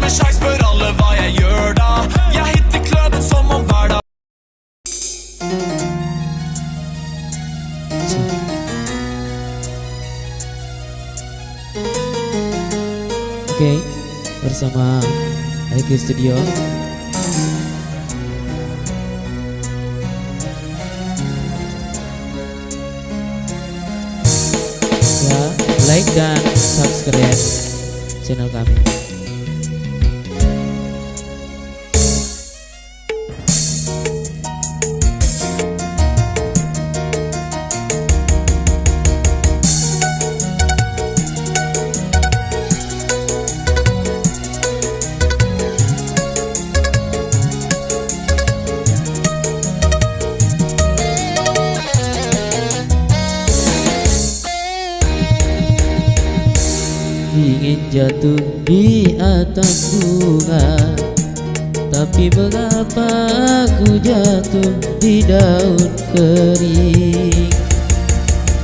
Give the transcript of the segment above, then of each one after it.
med sjans, spør alle hva jeg gjør da. Jeg hitter kløben som om hver dag. Oke, bersama IQ Studio. Ya, like dan subscribe channel kami. Ingin jatuh di atas bunga, tapi mengapa aku jatuh di daun kering?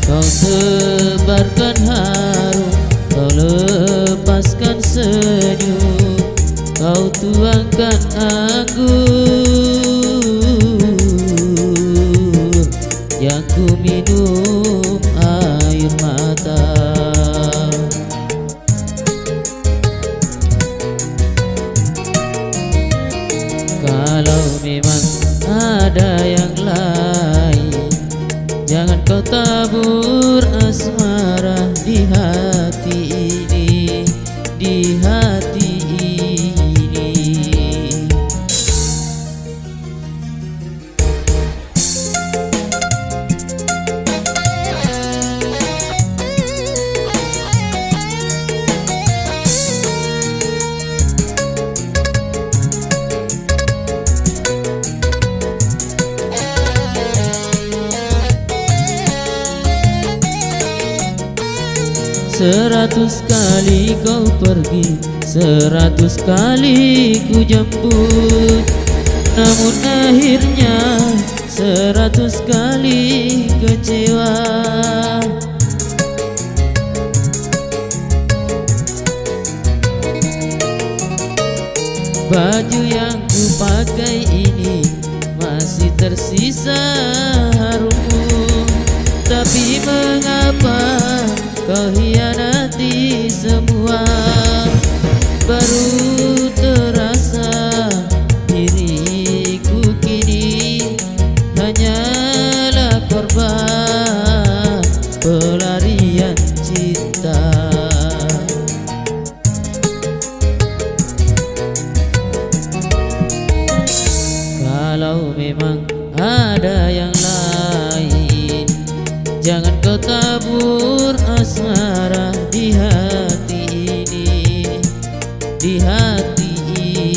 Kau sebarkan harum, kau lepaskan senyum, kau tuangkan anggur yang ku minum air mata. Kalau memang ada yang lain, jangan kau tabur asmara di hati ini, di hati ini. Seratus kali kau pergi, 100 kali ku jemput, namun akhirnya 100 kali kecewa. Baju yang ku pakai ini masih tersisa harummu, tapi mengapa kau hianati semua? Baru terasa diriku kini hanyalah korban pelarian cinta. Kalau memang ada yang lain, jangan kau tabur asmara di hati ini, di hati ini.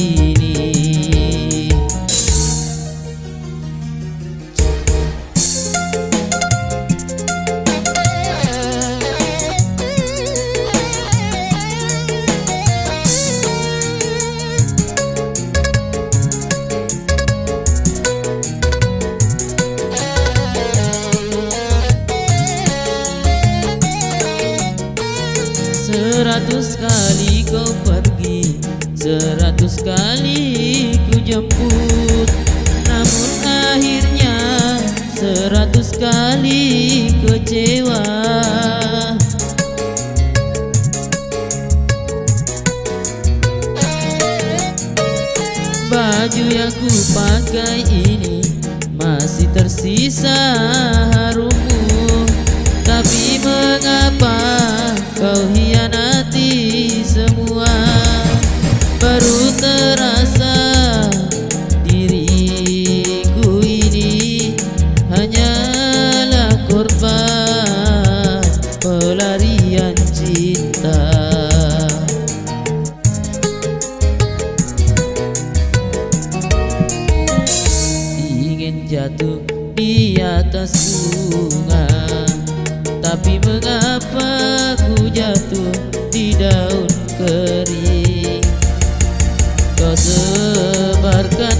Seratus kali kau pergi, 100 kali ku jemput, namun akhirnya 100 kali kecewa. Baju yang ku pakai ini masih tersisa harummu, tapi mengapa kau hianati semua? Baru terasa diriku ini hanyalah korban pelarian cinta. Ingin jatuh di atas bunga, tapi mengapa ku jatuh di daun kering? Kau sebarkan